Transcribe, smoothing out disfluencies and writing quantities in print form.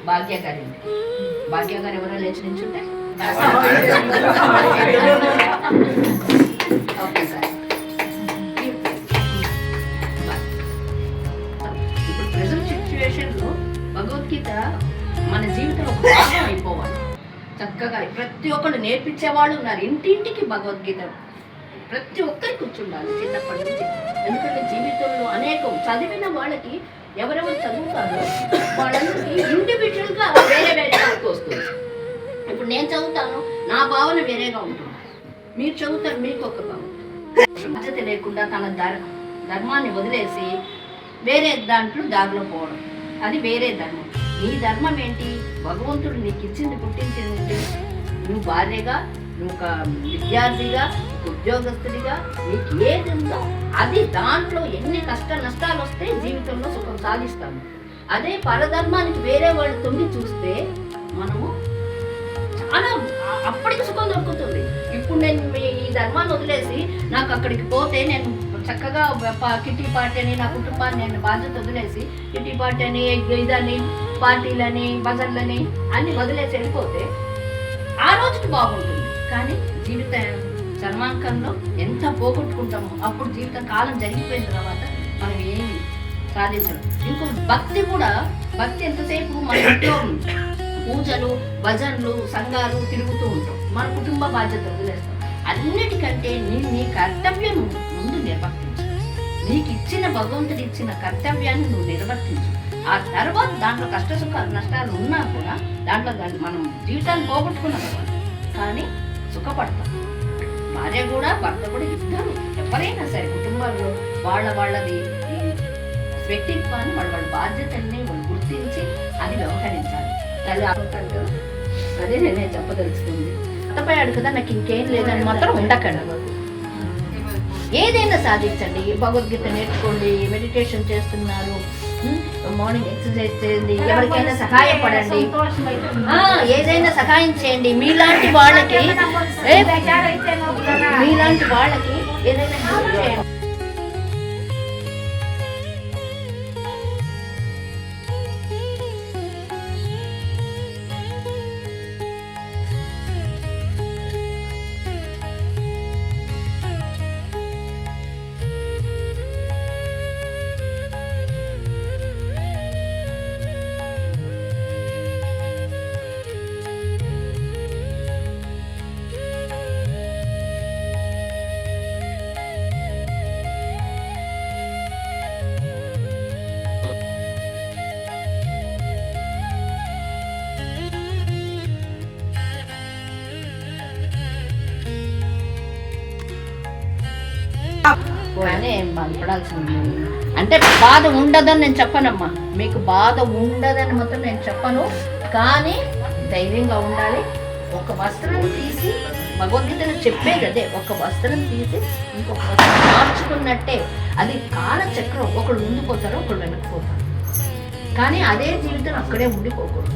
భాగ్య గారి భాగ్య గారు ఎవరో లేచి నించుంటే ఓకే సార్. ఇప్పుడు ప్రెజెంట్ సిచ్యువేషన్లో భగవద్గీత మన జీవితంలో ఒక భాగం అయిపోవాలి. చక్కగా ప్రతి ఒక్కరు నేర్పించేవాళ్ళు ఉన్నారు. ఇంటింటికి భగవద్గీత ప్రతి ఒక్కరికి కూర్చుండాలి చిన్నప్పటి నుంచి. ఎందుకంటే జీవితంలో అనేకం చదివిన వాళ్ళకి ఎవరెవరు చదువుతారో వాళ్ళందరికీ ఇండివిజువల్గా వేరే వేరే వస్తుంది. ఇప్పుడు నేను చదువుతాను, నా భావన వేరేగా ఉంటుంది. మీరు చదువుతారు, మీకు ఒక భావన. బాధ్యత లేకుండా తన ధర్మాన్ని వదిలేసి వేరే దాంట్లో దారిలో పోవడం, అది వేరే ధర్మం. నీ ధర్మం ఏంటి? భగవంతుడు నీకు ఇచ్చింది, పుట్టించింది. నువ్వు భార్యగా, నువ్వు ఒక విద్యార్థిగా, ఉద్యోగస్తుడిగా, నీకు ఏది ఉందో అది దాంట్లో ఎన్ని కష్ట నష్టాలు వస్తే జీవితంలో సుఖం సాధిస్తాము. అదే పరధర్మానికి వేరే వాళ్ళు తొంగి చూస్తే మనము చాలా అప్పటికి సుఖం దొరుకుతుంది. ఇప్పుడు నేను ఈ ధర్మాన్ని వదిలేసి నాకు అక్కడికి పోతే నేను చక్కగా కిటీ పార్టీ అని నా కుటుంబాన్ని నేను బాధ్యత వదిలేసి కిటీ పార్టీ అని ఇదని పార్టీలని భజన్లని అన్ని వదిలేసి వెళ్ళిపోతే ఆ రోజుకి బాగుంటుంది. కానీ జీవిత చర్మాంకంలో ఎంత పోగొట్టుకుంటామో అప్పుడు జీవిత కాలం జరిగిపోయిన తర్వాత మనం ఏమి సాధించడం. ఇంకో భక్తి కూడా, భక్తి ఎంతసేపు మన ఇంట్లో పూజలు భజనలు సంఘాలు తిరుగుతూ ఉంటాం, మన కుటుంబ బాధ్యత వదిలేస్తాం. అన్నిటికంటే నీ కర్తవ్యం ముందు నిర్వర్తించు. నీకు ఇచ్చిన భగవంతుడు ఇచ్చిన కర్తవ్యాన్ని నువ్వు నిర్వర్తించు. ఆ తర్వాత దాంట్లో కష్ట సుఖాలు నష్టాలు ఉన్నా కూడా దాంట్లో మనం జీవితాన్ని పోగొట్టుకున్న తర్వాత కానీ సుఖపడతాం. భార్య కూడా భర్త కూడా ఇద్దరు ఎవరైనా సరే కుటుంబాల్లో వాళ్ళది వ్యక్తిత్వాన్ని వాళ్ళ బాధ్యతల్ని వాళ్ళు గుర్తించి అది వ్యవహరించాలి. తల్లి ఆపకంగా అదే నేనే చెప్పదలుచుకుంది. అత్తపోయాడు కదా నాకు ఇంకేం లేదని మాత్రం ఉండకండి. ఏదైనా సాధించండి. భగవద్గీత నేర్చుకోండి, మెడిటేషన్ చేస్తున్నారు, మార్నింగ్ ఎక్సర్సైజ్ చేయండి, ఎవరికైనా సహాయపడండి, ఏదైనా సహాయం చేయండి. మీలాంటి వాళ్ళకి ఏదైనా హెల్ప్ చేయండి. కానీ బాధపడాల్సింది అంటే బాధ ఉండదని నేను చెప్పనమ్మా, మీకు బాధ ఉండదని మాత్రం నేను చెప్పను. కానీ ధైర్యంగా ఉండాలి. ఒక వస్త్రం తీసి భగవద్గీతను చెప్పేది అదే, ఒక వస్త్రం తీసి ఇంకొక వస్త్రం మార్చుకున్నట్టే. అది కాలచక్రం, ఒకడు ముందుకు పోతారు, ఒకడు వెనక్కిపోతారు. కానీ అదే జీవితం అక్కడే ఉండిపోకూడదు.